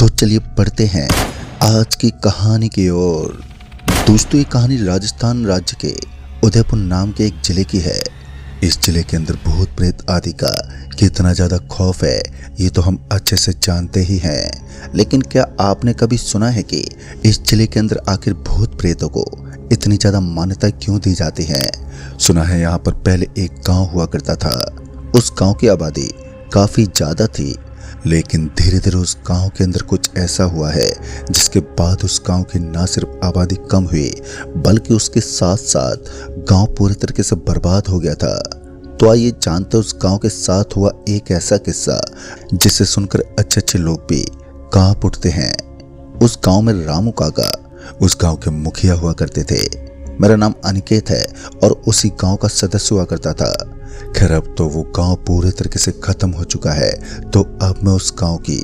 तो चलिए बढ़ते हैं आज की कहानी की ओर। दोस्तों, ये कहानी राजस्थान राज्य के उदयपुर नाम के एक जिले की है। इस जिले के अंदर भूत प्रेत आदि का कितना ज्यादा खौफ है ये तो हम अच्छे से जानते ही हैं, लेकिन क्या आपने कभी सुना है कि इस जिले के अंदर आखिर भूत प्रेतों को इतनी ज्यादा मान्यता क्यों दी जाती है? सुना है यहाँ पर पहले एक गांव हुआ करता था। उस गांव की आबादी काफी ज्यादा थी, लेकिन धीरे धीरे उस गांव के अंदर कुछ ऐसा हुआ है जिसके बाद उस गांव की न सिर्फ आबादी कम हुई बल्कि उसके साथ साथ गांव पूरी तरीके से बर्बाद हो गया था। तो आइए जानते हैं उस गांव के साथ हुआ एक ऐसा किस्सा जिसे सुनकर अच्छे अच्छे लोग भी कांप उठते हैं। उस गांव में रामू काका उस गांव के मुखिया हुआ करते थे। मेरा नाम अनिकेत है और उसी गांव का सदस्य हुआ करता था। खैर, अब तो वो गांव पूरे तरीके से खत्म हो चुका है, तो अब मैं उस गांव की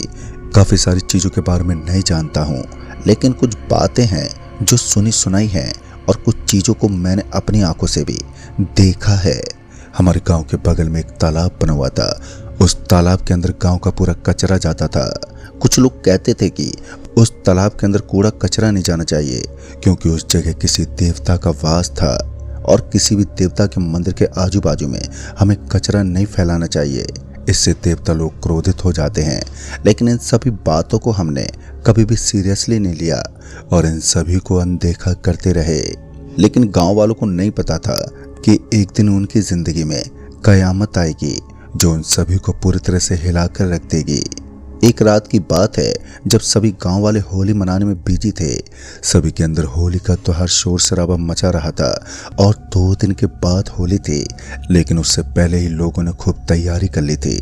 काफी सारी चीजों के बारे में नहीं जानता हूँ, लेकिन कुछ बातें हैं जो सुनी सुनाई हैं और कुछ चीजों को मैंने अपनी आंखों से भी देखा है। हमारे गांव के बगल में एक तालाब बना हुआ था। उस तालाब के अंदर गांव का पूरा कचरा जाता था। कुछ लोग कहते थे कि उस तालाब के अंदर कूड़ा कचरा नहीं जाना चाहिए, क्योंकि उस जगह किसी देवता का वास था और किसी भी देवता के मंदिर के आजू बाजू में हमें कचरा नहीं फैलाना चाहिए, इससे देवता लोग क्रोधित हो जाते हैं। लेकिन इन सभी बातों को हमने कभी भी सीरियसली नहीं लिया और इन सभी को अनदेखा करते रहे। लेकिन गांव वालों को नहीं पता था कि एक दिन उनकी जिंदगी में कयामत आएगी जो उन सभी को पूरी तरह से हिलाकर रख देगी। एक रात की बात है जब सभी गांव वाले होली मनाने में बिजी थे। सभी के अंदर होली का त्योहार शोर शराबा मचा रहा था और 2 दिन के बाद होली थी, लेकिन उससे पहले ही लोगों ने खूब तैयारी कर ली थी।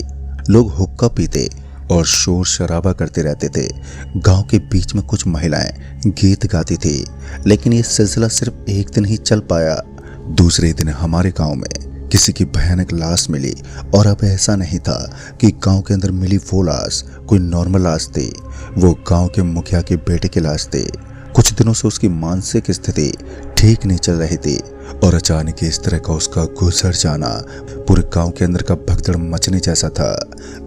लोग हुक्का पीते और शोर शराबा करते रहते थे। गांव के बीच में कुछ महिलाएं गीत गाती थी, लेकिन ये सिलसिला सिर्फ एक दिन ही चल पाया। दूसरे दिन हमारे गांव में किसी की भयानक लाश मिली और अब ऐसा नहीं था कि गांव के अंदर मिली वो लाश कोई नॉर्मल लाश थी। वो गांव के मुखिया के बेटे की लाश थी। कुछ दिनों से उसकी मानसिक स्थिति ठीक नहीं चल रही थी और अचानक इस तरह का उसका गुजर जाना पूरे गांव के अंदर का भगदड़ मचने जैसा था,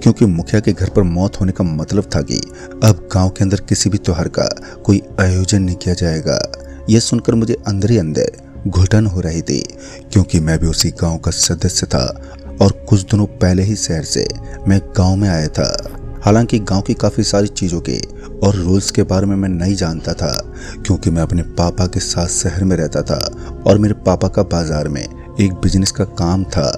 क्योंकि मुखिया के घर पर मौत होने का मतलब था कि अब गांव के अंदर किसी भी त्योहार का कोई आयोजन नहीं किया जाएगा। यह सुनकर मुझे अंदर ही अंदर घुटन हो रही थी, क्योंकि मैं भी उसी गांव का सदस्य था और कुछ दिनों पहले ही शहर से मैं गांव में आया था। हालांकि गांव की काफ़ी सारी चीज़ों के और रूल्स के बारे में मैं नहीं जानता था, क्योंकि मैं अपने पापा के साथ शहर में रहता था और मेरे पापा का बाजार में एक बिजनेस का काम था।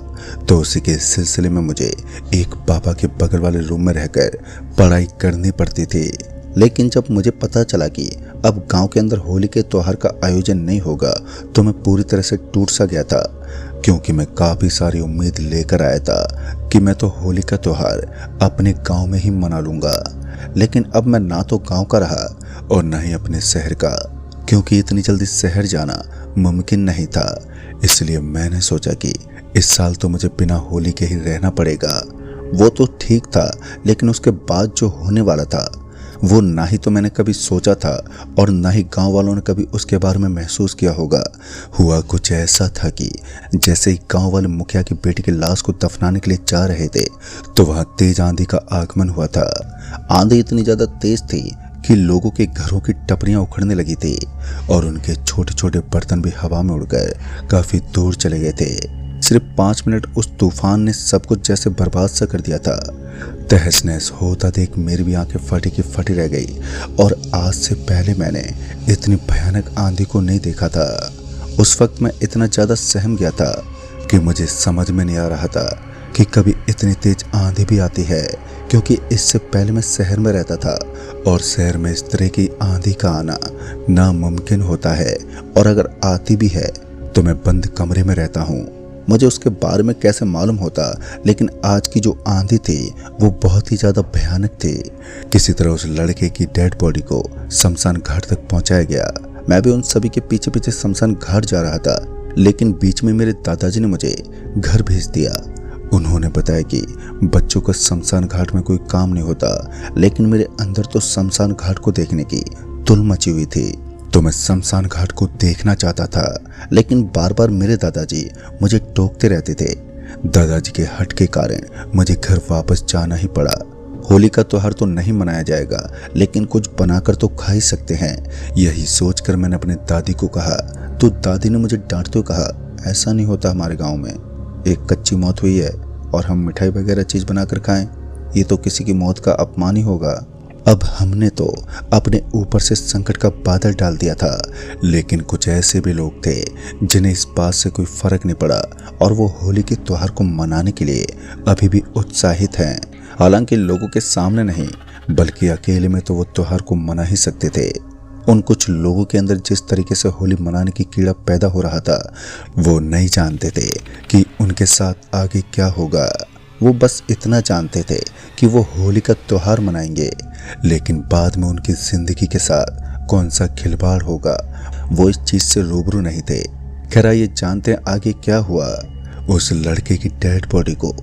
तो उसी के सिलसिले में मुझे एक पापा के बगल वाले रूम में रहकर पढ़ाई करनी पड़ती थी। लेकिन जब मुझे पता चला कि अब गांव के अंदर होली के त्योहार का आयोजन नहीं होगा, तो मैं पूरी तरह से टूट सा गया था, क्योंकि मैं काफ़ी सारी उम्मीद लेकर आया था कि मैं तो होली का त्योहार अपने गांव में ही मना लूँगा। लेकिन अब मैं ना तो गांव का रहा और ना ही अपने शहर का, क्योंकि इतनी जल्दी शहर जाना मुमकिन नहीं था। इसलिए मैंने सोचा कि इस साल तो मुझे बिना होली के ही रहना पड़ेगा। वो तो ठीक था, लेकिन उसके बाद जो होने वाला था वो ना ही तो मैंने कभी सोचा था और ना ही गांव वालों ने कभी उसके बारे में महसूस किया होगा। हुआ कुछ ऐसा था कि जैसे ही गांव वाले मुखिया की बेटी की लाश को दफनाने के लिए जा रहे थे, तो वहां तेज आंधी का आगमन हुआ था। आंधी इतनी ज्यादा तेज थी कि लोगों के घरों की टपरियां उखड़ने लगी थी और उनके छोटे छोटे बर्तन भी हवा में उड़कर काफी दूर चले गए थे। सिर्फ 5 मिनट उस तूफान ने सब कुछ जैसे बर्बाद सा कर दिया था। तहस नहस होता देख मेरी भी आंखें फटी की फटी रह गई और आज से पहले मैंने इतनी भयानक आंधी को नहीं देखा था। उस वक्त मैं इतना ज़्यादा सहम गया था कि मुझे समझ में नहीं आ रहा था कि कभी इतनी तेज आंधी भी आती है, क्योंकि इससे पहले मैं शहर में रहता था और शहर में इस तरह की आंधी का आना नामुमकिन होता है, और अगर आती भी है तो मैं बंद कमरे में रहता हूँ। मुझे उसके बारे में कैसे मालूम होता, लेकिन आज की जो आंधी थी वो बहुत ही ज़्यादा भयानक थी। किसी तरह उस लड़के की डेड बॉडी को शमशान घाट तक पहुंचाया गया। मैं भी उन सभी के पीछे पीछे शमशान घाट जा रहा था, लेकिन बीच में मेरे दादाजी ने मुझे घर भेज दिया। उन्होंने बताया कि बच्चों का शमशान घाट में कोई काम नहीं होता, लेकिन मेरे अंदर तो शमशान घाट को देखने की तुल मची हुई थी। तो मैं शमशान घाट को देखना चाहता था, लेकिन बार बार मेरे दादाजी मुझे टोकते रहते थे। दादाजी के हट के कारण मुझे घर वापस जाना ही पड़ा। होली का त्योहार तो नहीं मनाया जाएगा, लेकिन कुछ बनाकर तो खा ही सकते हैं। यही सोचकर मैंने अपनी दादी को कहा, तो दादी ने मुझे डांटते हुए कहा, ऐसा नहीं होता हमारे गांव में। एक कच्ची मौत हुई है और हम मिठाई वगैरह चीज बनाकर खाएं, ये तो किसी की मौत का अपमान ही होगा। अब हमने तो अपने ऊपर से संकट का बादल डाल दिया था, लेकिन कुछ ऐसे भी लोग थे जिन्हें इस बात से कोई फर्क नहीं पड़ा और वो होली के त्योहार को मनाने के लिए अभी भी उत्साहित हैं। हालांकि लोगों के सामने नहीं, बल्कि अकेले में तो वो त्योहार को मना ही सकते थे। उन कुछ लोगों के अंदर जिस तरीके से होली मनाने की कीड़ा पैदा हो रहा था, वो नहीं जानते थे कि उनके साथ आगे क्या होगा। वो बस इतना जानते थे कि वो होली का त्योहार मनाएंगे, लेकिन बाद में उनकी जिंदगी के साथ कौन सा खिलवाड़ होगा, वो इस चीज से रूबरू नहीं थे। खैर ये जानते हैं आगे क्या हुआ। उस लड़के की डेड बॉडी को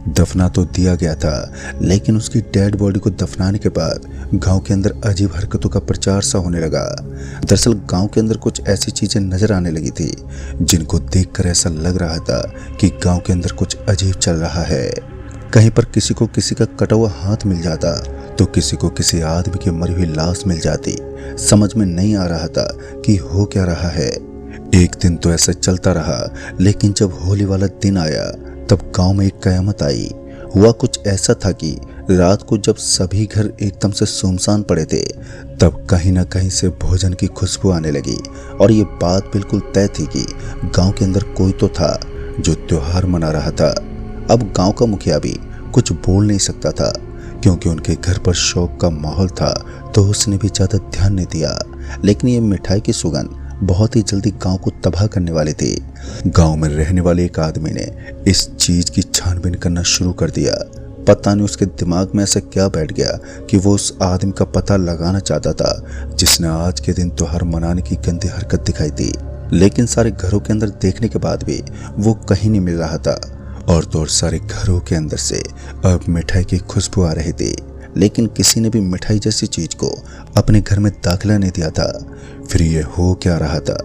दफना तो दिया गया था, लेकिन उसकी डेड बॉडी को दफनाने के बाद गांव के अंदर अजीब हरकतों का प्रचार सा होने लगा। दरअसल गांव के अंदर कुछ ऐसी चीजें नजर आने लगी थी जिनको देखकर ऐसा लग रहा था कि गांव के अंदर कुछ अजीब चल रहा है। कहीं पर किसी को किसी का कटा हुआ हाथ मिल जाता, तो किसी को किसी आदमी की मरी हुई लाश मिल जाती। समझ में नहीं आ रहा था कि हो क्या रहा है। एक दिन तो ऐसा चलता रहा, लेकिन जब होली वाला दिन आया तब गांव में एक कयामत आई। हुआ कुछ ऐसा था कि रात को जब सभी घर एकदम से सुनसान पड़े थे, तब कहीं ना कहीं से भोजन की खुशबू आने लगी और ये बात बिल्कुल तय थी कि गांव के अंदर कोई तो था जो त्योहार मना रहा था। अब गांव का मुखिया भी कुछ बोल नहीं सकता था, क्योंकि उनके घर पर शौक का माहौल था, तो उसने भी ज्यादा ध्यान नहीं दिया। लेकिन ये मिठाई की सुगंध बहुत ही जल्दी गांव को तबाह करने वाली थी। गांव में रहने वाले एक आदमी ने इस चीज की छानबीन करना शुरू कर दिया। पता नहीं उसके दिमाग में ऐसा क्या बैठ गया कि वो उस आदमी का पता लगाना चाहता था जिसने आज के दिन त्योहार मनाने की गंदी हरकत दिखाई थी। लेकिन सारे घरों के अंदर देखने के बाद भी वो कहीं नहीं मिल रहा था और तो और सारे घरों के अंदर से अब मिठाई की खुशबू आ रही थी, लेकिन किसी ने भी मिठाई जैसी चीज को अपने घर में दाखिला नहीं दिया था। फिर ये हो क्या रहा था।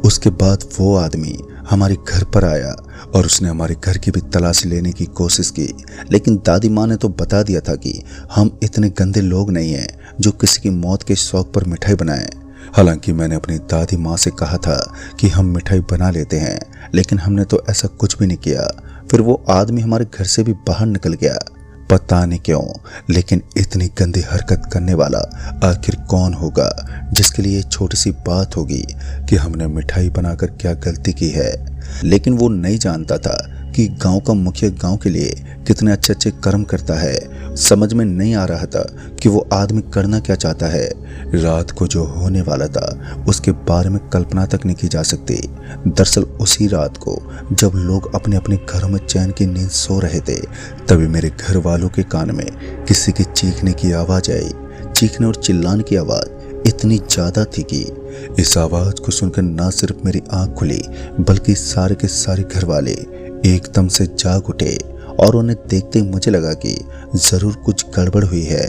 उसके बाद वो आदमी हमारे घर पर आया और उसने हमारे घर की भी तलाशी लेने की कोशिश की, लेकिन दादी माँ ने तो बता दिया था कि हम इतने गंदे लोग नहीं हैं जो किसी की मौत के शौक पर मिठाई बनाएं। हालांकि मैंने अपनी दादी माँ से कहा था कि हम मिठाई बना लेते हैं, लेकिन हमने तो ऐसा कुछ भी नहीं किया। फिर वो आदमी हमारे घर से भी बाहर निकल गया। पता नहीं क्यों, लेकिन इतनी गंदी हरकत करने वाला आखिर कौन होगा जिसके लिए छोटी सी बात होगी कि हमने मिठाई बनाकर क्या गलती की है। लेकिन वो नहीं जानता था कि गांव का मुखिया गांव के लिए कितने अच्छे अच्छे कर्म करता है। समझ में नहीं आ रहा था कि वो आदमी करना क्या चाहता है। रात को जो होने वाला था उसके बारे में कल्पना तक नहीं की जा सकती। दरअसल उसी रात को जब लोग अपने अपने घरों में चैन की नींद सो रहे थे, तभी मेरे घर वालों के कान में किसी के चीखने की आवाज आई। चीखने और चिल्लाने की आवाज इतनी ज्यादा थी कि इस आवाज को सुनकर ना सिर्फ मेरी आंख खुली, बल्कि सारे के सारे घर वाले एकदम से जाग उठे और उन्हें देखते ही मुझे लगा कि जरूर कुछ गड़बड़ हुई है।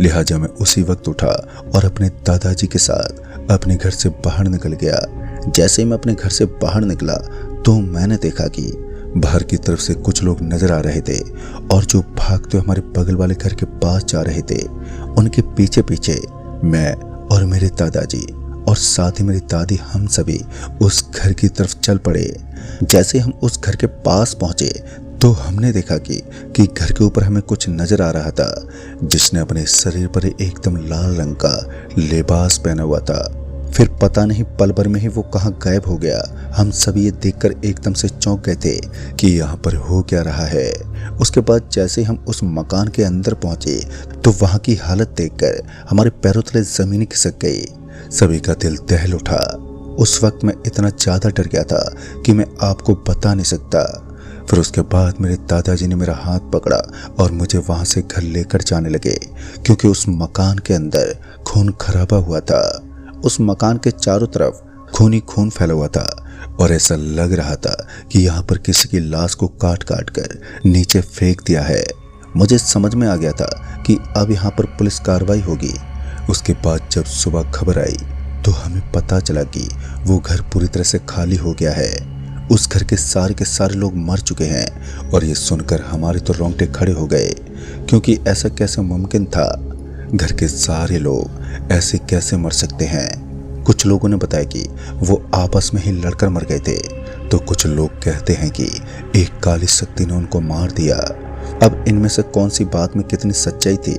लिहाजा मैं उसी वक्त उठा और अपने दादाजी के साथ अपने घर से बाहर निकल गया। जैसे ही मैं अपने घर से बाहर निकला तो मैंने देखा कि बाहर की तरफ से कुछ लोग नजर आ रहे थे और जो भागते हमारे बगल वाले घर के पास जा रहे थे। उनके पीछे पीछे मैं और मेरे दादाजी और साथ ही मेरी दादी हम सभी उस घर की तरफ चल पड़े। जैसे हम उस घर के पास पहुंचे तो हमने देखा कि घर के ऊपर हमें कुछ नजर आ रहा था, जिसने अपने शरीर पर एकदम लाल रंग का लिबास पहना हुआ था। फिर पता नहीं पल भर में ही वो कहाँ गायब हो गया। हम सभी ये देखकर एकदम से चौंक गए थे कि यहाँ पर हो क्या रहा है। उसके बाद जैसे हम उस मकान के अंदर पहुंचे तो वहां की हालत देखकर हमारे पैरों तले जमीन खिसक गई। सभी का दिल दहल उठा। उस वक्त मैं इतना ज्यादा डर गया था कि मैं आपको बता नहीं सकता। फिर उसके बाद मेरे दादाजी ने मेरा हाथ पकड़ा और मुझे वहां से घर लेकर जाने लगे, क्योंकि उस मकान के अंदर खून खराबा हुआ था। उस मकान के चारों तरफ खून ही खून फैला हुआ था और ऐसा लग रहा था कि यहाँ पर किसी की लाश को काट काट कर नीचे फेंक दिया है। मुझे समझ में आ गया था कि अब यहाँ पर पुलिस कार्रवाई होगी। उसके बाद जब सुबह खबर आई तो हमें पता चला कि वो घर पूरी तरह से खाली हो गया है। उस घर के सारे लोग मर चुके हैं और ये सुनकर हमारे तो रोंगटे खड़े हो गए। क्योंकि ऐसा कैसे मुमकिन था। घर के सारे लोग ऐसे कैसे मर सकते हैं। कुछ लोगों ने बताया कि वो आपस में ही लड़कर मर गए थे, तो कुछ लोग कहते हैं कि एक काली शक्ति ने उनको मार दिया। अब इनमें से कौन सी बात में कितनी सच्चाई थी,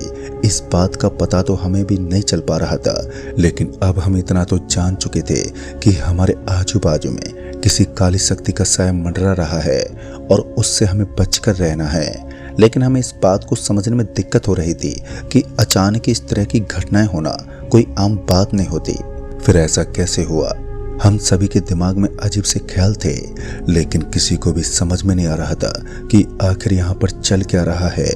इस बात का पता तो हमें भी नहीं चल पा रहा था। लेकिन अब हम इतना तो जान चुके थे कि हमारे आजू बाजू में किसी काली शक्ति का साया मंडरा रहा है और उससे हमें बचकर रहना है। लेकिन हमें इस बात को समझने में दिक्कत हो रही थी कि अचानक इस तरह की घटनाएं होना कोई आम बात नहीं होती। फिर ऐसा कैसे हुआ। हम सभी के दिमाग में अजीब से ख्याल थे, लेकिन किसी को भी समझ में नहीं आ रहा था कि आखिर यहाँ पर चल क्या रहा है।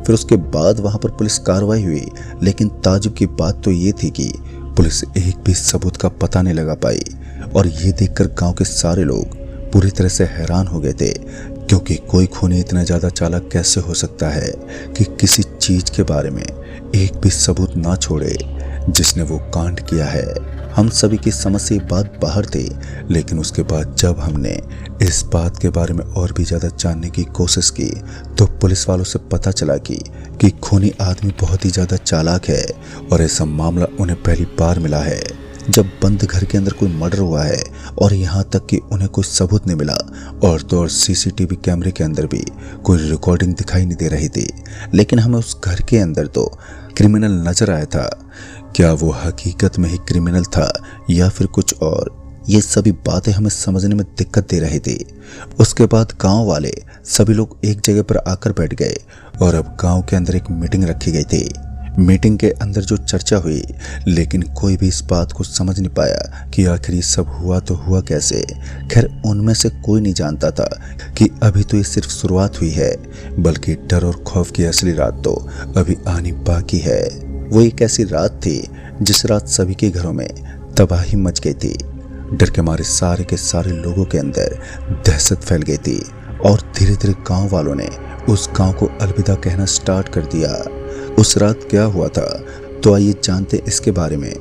फिर उसके बाद वहां पर पुलिस कार्रवाई हुई, लेकिन ताजुब की बात तो ये थी कि पुलिस एक भी सबूत का पता नहीं लगा पाई। और ये देखकर गांव के सारे लोग पूरी तरह से हैरान हो गए थे, क्योंकि कोई खूनी इतना ज्यादा चालाक कैसे हो सकता है कि किसी चीज के बारे में एक भी सबूत ना छोड़े जिसने वो कांड किया है। हम सभी की समझ से ये बात बाहर थी, लेकिन उसके बाद जब हमने इस बात के बारे में और भी ज्यादा जानने की कोशिश की तो पुलिस वालों से पता चला कि खूनी आदमी बहुत ही ज्यादा चालाक है और ऐसा मामला उन्हें पहली बार मिला है जब बंद घर के अंदर कोई मर्डर हुआ है और यहाँ तक कि उन्हें कोई सबूत नहीं मिला। और तो और सीसीटीवी कैमरे के अंदर भी कोई रिकॉर्डिंग दिखाई नहीं दे रही थी, लेकिन हमें उस घर के अंदर तो क्रिमिनल नजर आया था। क्या वो हकीकत में ही क्रिमिनल था या फिर कुछ और, ये सभी बातें हमें समझने में दिक्कत दे रही थी। उसके बाद गांव वाले सभी लोग एक जगह पर आकर बैठ गए और अब गांव के अंदर एक मीटिंग रखी गई थी। मीटिंग के अंदर जो चर्चा हुई, लेकिन कोई भी इस बात को समझ नहीं पाया कि आखिर ये सब हुआ तो हुआ कैसे। खैर उनमें से कोई नहीं जानता था कि अभी तो ये सिर्फ शुरुआत हुई है, बल्कि डर और खौफ की असली रात तो अभी आनी बाकी है। वो एक ऐसी रात थी जिस रात सभी के घरों में तबाही मच गई थी। डर के मारे सारे के सारे लोगों के अंदर दहशत फैल गई थी और धीरे धीरे गांव वालों ने उस गांव को अलविदा कहना स्टार्ट कर दिया। उस रात क्या हुआ था तो आइए जानते इसके बारे में।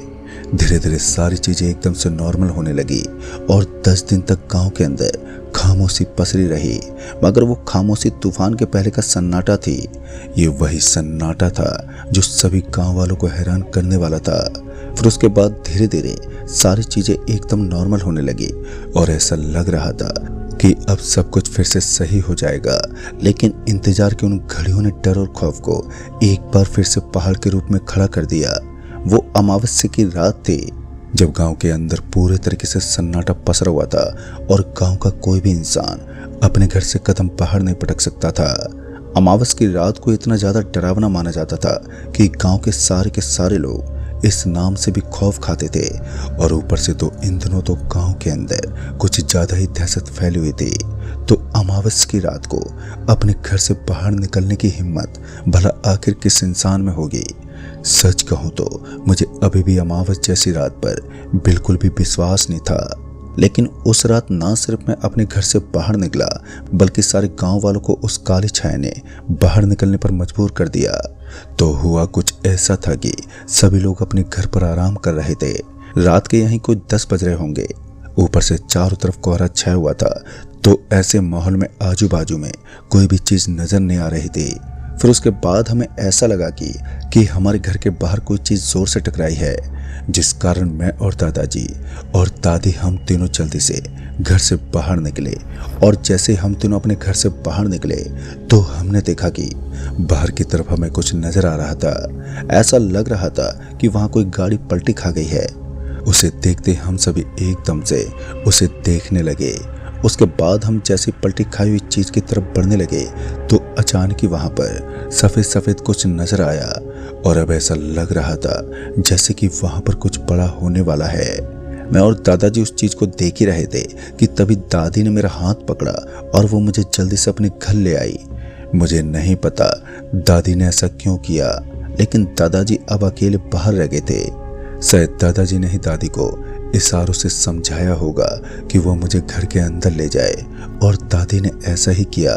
धीरे धीरे सारी चीजें एकदम से नॉर्मल होने लगी और 10 दिन तक गांव के अंदर खामोशी पसरी रही, मगर वो खामोशी तूफान के पहले का सन्नाटा थी। ये वही सन्नाटा था जो सभी गांव वालों को हैरान करने वाला था। फिर उसके बाद धीरे धीरे सारी चीजें एकदम नॉर्मल होने लगी और ऐसा लग रहा था कि अब सब कुछ फिर से सही हो जाएगा। लेकिन इंतजार की उन घड़ियों ने डर और खौफ को एक बार फिर से पहाड़ के रूप में खड़ा कर दिया। वो अमावस्या की रात थी जब गांव के अंदर पूरे तरीके से सन्नाटा पसरा हुआ था और गांव का कोई भी इंसान अपने घर से कदम बाहर नहीं पटक सकता था। अमावस्या की रात को इतना ज्यादा डरावना माना जाता था कि गांव के सारे लोग इस नाम से भी खौफ खाते थे। और ऊपर से तो इन दिनों तो गांव के अंदर कुछ ज्यादा ही दहशत फैली हुई थी। तो अमावस्या की रात को अपने घर से बाहर निकलने की हिम्मत भला आखिर किस इंसान में होगी। सच कहूं तो मुझे अभी भी अमावस्या जैसी रात पर बिल्कुल भी विश्वास नहीं था। लेकिन उस रात ना सिर्फ मैं अपने घर से बाहर निकला, बल्कि सारे गांव वालों को उस काली छाया ने बाहर निकलने पर मजबूर कर दिया। तो हुआ कुछ ऐसा था कि सभी लोग अपने घर पर आराम कर रहे थे। रात के यहीं कुछ 10 बज रहे होंगे। ऊपर से चारों तरफ कोहरा छाया हुआ था, तो ऐसे माहौल में आजू बाजू में कोई भी चीज नजर नहीं आ रही थी। फिर उसके बाद हमें ऐसा लगा कि हमारे घर के बाहर कोई चीज जोर से टकराई है, जिस कारण मैं और दादाजी और दादी हम तीनों जल्दी से घर से बाहर निकले। और जैसे हम तीनों अपने घर से बाहर निकले तो हमने देखा कि बाहर की तरफ हमें कुछ नजर आ रहा था। ऐसा लग रहा था कि वहां कोई गाड़ी पलटी खा गई है। उसे देखते हम सभी एकदम से उसे देखने लगे। उसके बाद हम जैसे पलटी खाई हुई चीज की तरफ बढ़ने लगे तो अचानक ही वहां पर सफेद सफेद कुछ नजर आया और अब ऐसा लग रहा था जैसे कि वहां पर कुछ बड़ा होने वाला है। मैं और दादाजी उस चीज को देख ही रहे थे कि तभी दादी ने मेरा हाथ पकड़ा और वो मुझे जल्दी से अपने घर ले आई। मुझे नहीं पता दादी ने ऐसा क्यों किया, लेकिन दादाजी अब अकेले बाहर रह गए थे। शायद दादाजी ने ही दादी को इशारों से समझाया होगा कि वो मुझे घर के अंदर ले जाए, और दादी ने ऐसा ही किया।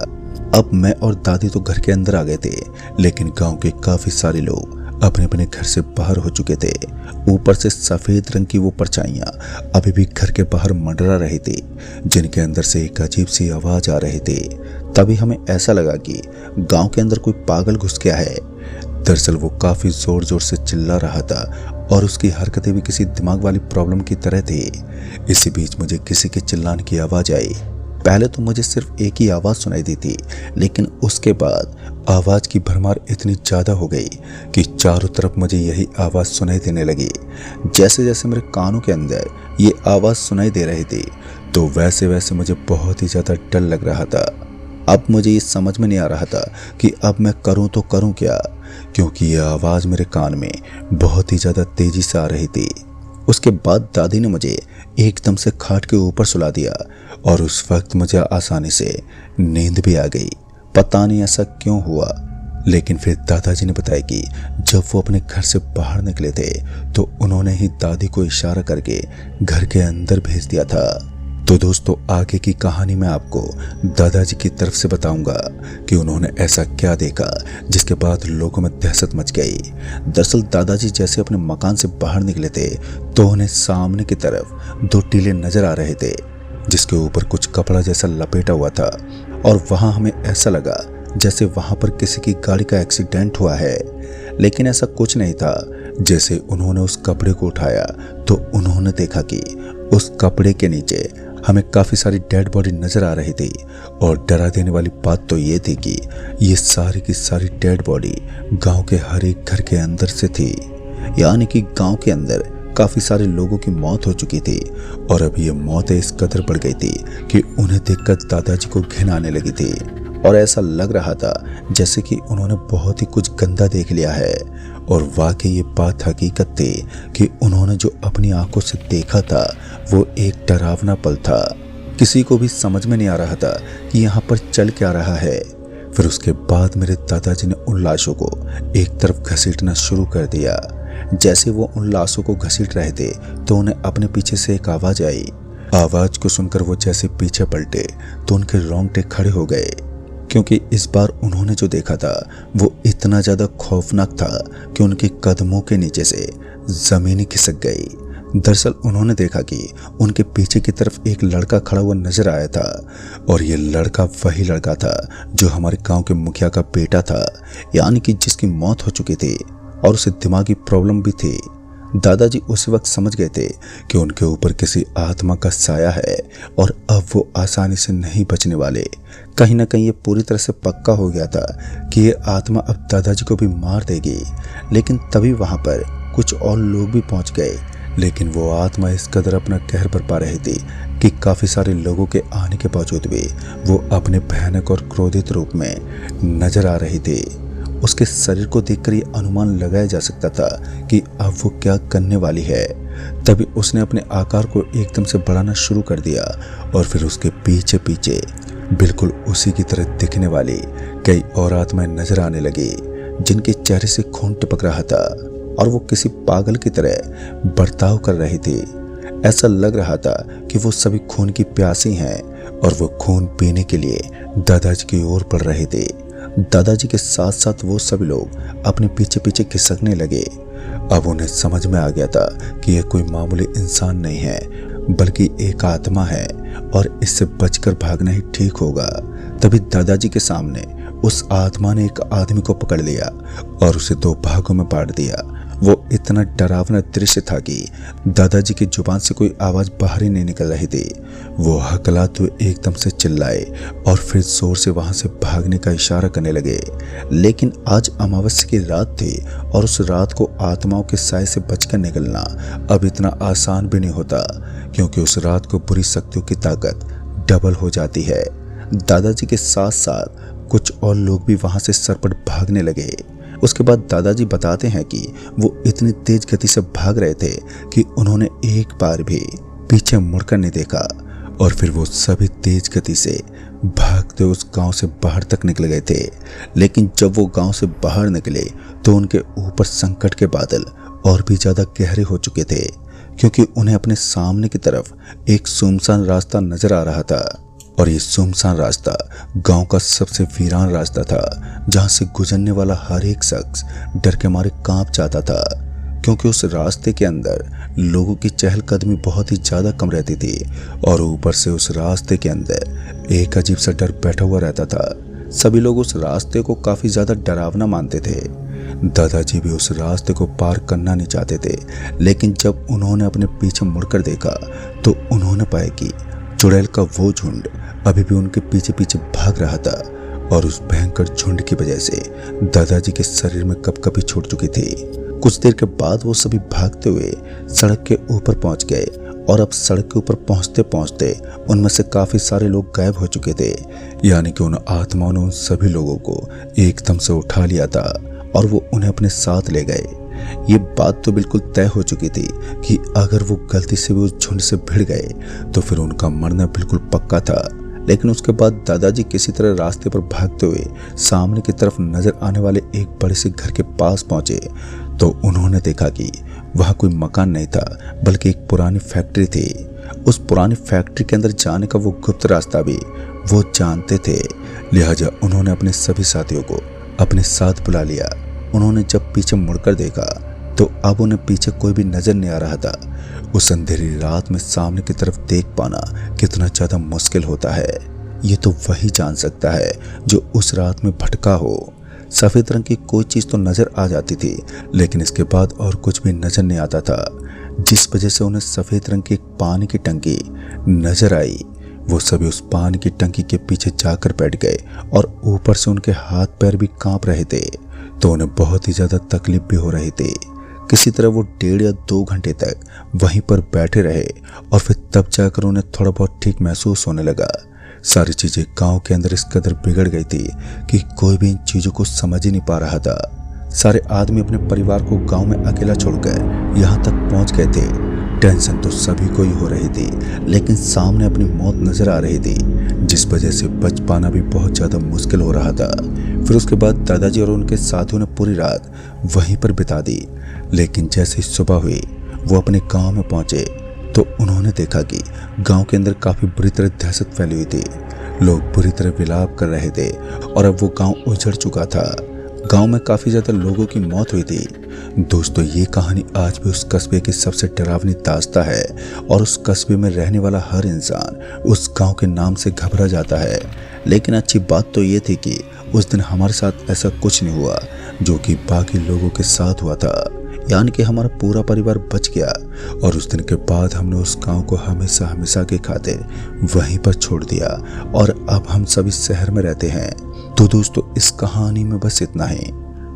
अब मैं और दादी तो घर के अंदर आ गए थे, लेकिन गांव के काफी सारे लोग अपने अपने घर से बाहर हो चुके थे। ऊपर से सफेद रंग की वो परछाइयां अभी भी घर के बाहर मंडरा रही थी, जिनके अंदर से एक अजीब सी आवाज आ रही थी। तभी हमें ऐसा लगा कि गांव के अंदर कोई पागल घुस गया है। दरअसल वो काफी जोर जोर से चिल्ला रहा था और उसकी हरकतें भी किसी दिमाग वाली प्रॉब्लम की तरह थी। इसी बीच मुझे किसी के चिल्लाने की आवाज आई। पहले तो मुझे सिर्फ एक ही आवाज सुनाई दी थी, लेकिन उसके बाद आवाज की भरमार इतनी ज्यादा हो गई कि चारों तरफ मुझे यही आवाज सुनाई देने लगी। जैसे जैसे मेरे कानों के अंदर ये आवाज सुनाई दे रही थी, तो वैसे वैसे मुझे बहुत ही ज्यादा डर लग रहा था। अब मुझे ये समझ में नहीं आ रहा था कि अब मैं करूं तो करूं क्या, क्योंकि यह आवाज मेरे कान में बहुत ही ज्यादा तेजी से आ रही थी। उसके बाद दादी ने मुझे एकदम से खाट के ऊपर सुला दिया और उस वक्त मुझे आसानी से नींद भी आ गई। पता नहीं ऐसा क्यों हुआ, लेकिन फिर दादाजी ने बताया कि जब वो अपने घर से बाहर निकले थे तो उन्होंने ही दादी को इशारा करके घर के अंदर भेज दिया था। तो दोस्तों, आगे की कहानी मैं आपको दादाजी की तरफ से बताऊंगा कि उन्होंने ऐसा क्या देखा जिसके बाद लोगों में दहशत मच गई। दरअसल दादाजी जैसे अपने मकान से बाहर निकले थे तो उन्हें सामने की तरफ दो टीले नजर आ रहे थे, जिसके ऊपर कुछ कपड़ा जैसा लपेटा हुआ था। और वहां हमें ऐसा लगा जैसे वहां पर किसी की गाड़ी का एक्सीडेंट हुआ है, लेकिन ऐसा कुछ नहीं था। जैसे उन्होंने उस कपड़े को उठाया तो उन्होंने देखा कि उस कपड़े के नीचे हमें काफी सारी डेड बॉडी नजर आ रही थी। और डरा देने वाली बात तो ये थी कि ये सारी की सारी डेड बॉडी गांव के हर एक घर के अंदर से थी, यानी कि गांव के अंदर काफी सारे लोगों की मौत हो चुकी थी। और अब ये मौतें इस कदर बढ़ गई थी कि उन्हें देखकर दादाजी को घिन आने लगी थी और ऐसा लग रहा था जैसे कि उन्होंने बहुत ही कुछ गंदा देख लिया है। और वाकई ये बात हकीकत थी कि उन्होंने जो अपनी आंखों से देखा था वो एक डरावना पल था। किसी को भी समझ में नहीं आ रहा था कि यहाँ पर चल क्या रहा है। फिर उसके बाद मेरे दादाजी ने उन लाशों को एक तरफ घसीटना शुरू कर दिया। जैसे वो उन लाशों को घसीट रहे थे तो उन्हें अपने पीछे से एक आवाज आई। आवाज को सुनकर वो जैसे पीछे पलटे तो उनके रोंगटे खड़े हो गए, क्योंकि इस बार उन्होंने जो देखा था वो इतना ज्यादा खौफनाक था कि उनके कदमों के नीचे से जमीन खिसक गई। दरअसल उन्होंने देखा कि उनके पीछे की तरफ एक लड़का खड़ा हुआ नजर आया था, और ये लड़का वही लड़का था जो हमारे गांव के मुखिया का बेटा था, यानी कि जिसकी मौत हो चुकी थी और उसे दिमागी प्रॉब्लम भी थी। दादाजी उस वक्त समझ गए थे कि उनके ऊपर किसी आत्मा का साया है और अब वो आसानी से नहीं बचने वाले। कहीं ना कहीं ये पूरी तरह से पक्का हो गया था कि ये आत्मा अब दादाजी को भी मार देगी। लेकिन तभी वहां पर कुछ और लोग भी पहुंच गए, लेकिन वो आत्मा इस कदर अपना कहर बरपा रही थी कि काफी सारे लोगों के आने के बावजूद भी वो अपने भयानक और क्रोधित रूप में नजर आ रही थी। उसके शरीर को देखकर ये अनुमान लगाया जा सकता था कि अब वो क्या करने वाली है। तभी उसने अपने आकार को एकदम से बढ़ाना शुरू कर दिया और फिर उसके पीछे पीछे बिल्कुल उसी की तरह दिखने वाली कई और आत्माएं नजर आने लगी, जिनके चेहरे से खून टपक रहा था और वो किसी पागल की तरह बर्ताव कर रही थी। ऐसा लग रहा था कि वो सभी खून की प्यासी हैं और वो खून पीने के लिए दादाजी की ओर बढ़ रहे थे। दादाजी के साथ साथ वो सभी लोग अपने पीछे पीछे खिसकने लगे। अब उन्हें समझ में आ गया था कि यह कोई मामूली इंसान नहीं है, बल्कि एक आत्मा है और इससे बचकर भागना ही ठीक होगा। तभी दादाजी के सामने उस आत्मा ने एक आदमी को पकड़ लिया और उसे दो भागों में बांट दिया। वो इतना डरावना दृश्य था कि दादाजी की जुबान से कोई आवाज बाहर ही नहीं निकल रही थी। वो हकलाते हुए एकदम से चिल्लाए और फिर जोर से वहां से भागने का इशारा करने लगे। लेकिन आज अमावस्या की रात थी और उस रात को आत्माओं के साए से बचकर निकलना अब इतना आसान भी नहीं होता, क्योंकि उस रात को बुरी शक्तियों की ताकत डबल हो जाती है। दादाजी के साथ साथ कुछ और लोग भी वहां से सरपट भागने लगे। उसके बाद दादाजी बताते हैं कि वो इतनी तेज गति से भाग रहे थे कि उन्होंने एक बार भी पीछे मुड़कर नहीं देखा, और फिर वो सभी तेज गति से भागते उस गांव से बाहर तक निकल गए थे। लेकिन जब वो गांव से बाहर निकले तो उनके ऊपर संकट के बादल और भी ज्यादा गहरे हो चुके थे, क्योंकि उन्हें अपने सामने की तरफ एक सुनसान रास्ता नजर आ रहा था और ये सुनसान रास्ता गांव का सबसे वीरान रास्ता था, जहां से गुजरने वाला हर एक शख्स डर के मारे कांप जाता था, क्योंकि उस रास्ते के अंदर लोगों की चहलकदमी बहुत ही ज्यादा कम रहती थी और ऊपर से उस रास्ते के अंदर एक अजीब सा डर बैठा हुआ रहता था। सभी लोग उस रास्ते को काफी ज्यादा डरावना मानते थे। दादाजी भी उस रास्ते को पार करना नहीं चाहते थे, लेकिन जब उन्होंने अपने पीछे मुड़कर देखा तो उन्होंने पाया कि चुड़ैल का वो झुंड अभी भी उनके पीछे पीछे भाग रहा था और उस भयंकर झुंड की वजह से दादाजी के शरीर में कपकपी छूट चुकी थी। कुछ देर के बाद वो सभी भागते हुए सड़क के ऊपर पहुंच गए और अब सड़क के ऊपर पहुंचते पहुंचते उनमें से काफी सारे लोग गायब हो चुके थे, यानी कि उन आत्माओं ने उन सभी लोगों को एकदम से उठा लिया था और वो उन्हें अपने साथ ले गए। ये बात तो बिल्कुल तय हो चुकी थी कि अगर वो गलती से भी उस झुंड से भिड़ गए तो फिर उनका मरना बिल्कुल पक्का था। लेकिन उसके बाद दादाजी किसी तरह रास्ते पर भागते हुए सामने की तरफ नजर आने वाले एक बड़े से घर के पास पहुंचे तो उन्होंने देखा कि वहां कोई मकान नहीं था, बल्कि एक पुरानी फैक्ट्री थी। उस पुरानी फैक्ट्री के अंदर जाने का वो गुप्त रास्ता भी वो जानते थे, लिहाजा उन्होंने अपने सभी साथियों को अपने साथ बुला लिया। उन्होंने जब पीछे मुड़कर देखा तो अब उन्हें पीछे कोई भी नजर नहीं आ रहा था। उस अंधेरी रात में सामने की तरफ देख पाना कितना ज्यादा मुश्किल होता है, ये तो वही जान सकता है जो उस रात में भटका हो। सफेद रंग की कोई चीज तो नजर आ जाती थी, लेकिन इसके बाद और कुछ भी नजर नहीं आता था, जिस वजह से उन्हें सफेद रंग की एक पानी की टंकी नजर आई। वो सभी उस पानी की टंकी के पीछे जाकर बैठ गए और ऊपर से उनके हाथ पैर भी कांप रहे थे, तो उन्हें बहुत ही ज्यादा तकलीफ भी हो रही थी। किसी तरह वो 1.5 या 2 घंटे तक वहीं पर बैठे रहे और फिर तब जाकर उन्हें थोड़ा बहुत ठीक महसूस होने लगा। सारी चीजें गांव के अंदर इस कदर बिगड़ गई थी कि कोई भी इन चीजों को समझ ही नहीं पा रहा था। सारे आदमी अपने परिवार को गांव में अकेला छोड़कर यहाँ तक पहुंच गए थे। टेंशन तो सभी को ही हो रही थी, लेकिन सामने अपनी मौत नजर आ रही थी, जिस वजह से बच पाना भी बहुत ज्यादा मुश्किल हो रहा था। फिर उसके बाद दादाजी और उनके साथियों ने पूरी रात वहीं पर बिता दी, लेकिन जैसे ही सुबह हुई वो अपने गांव में पहुंचे तो उन्होंने देखा कि गांव के अंदर काफी बुरी तरह दहशत फैली हुई थी। लोग बुरी तरह विलाप कर रहे थे और अब वो गांव उजड़ चुका था। गांव में काफी ज्यादा लोगों की मौत हुई थी। दोस्तों, ये कहानी आज भी उस कस्बे की सबसे डरावनी दास्तां है और उस कस्बे में रहने वाला हर इंसान उस गांव के नाम से घबरा जाता है। लेकिन अच्छी बात तो ये थी कि उस दिन हमारे साथ ऐसा कुछ नहीं हुआ जो कि बाकी लोगों के साथ हुआ था, यानी कि हमारा पूरा परिवार बच गया और उस दिन के बाद हमने उस गांव को हमेशा हमेशा के खातिर वहीं पर छोड़ दिया और अब हम सभी शहर में रहते हैं। तो दोस्तों, इस कहानी में बस इतना ही।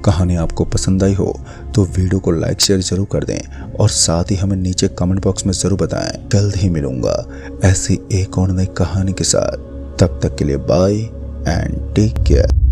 कहानी आपको पसंद आई हो तो वीडियो को लाइक शेयर जरूर कर दें और साथ ही हमें नीचे कमेंट बॉक्स में जरूर बताएं। जल्द ही मिलूंगा ऐसी एक और नई कहानी के साथ। तब तक के लिए बाय एंड टेक केयर।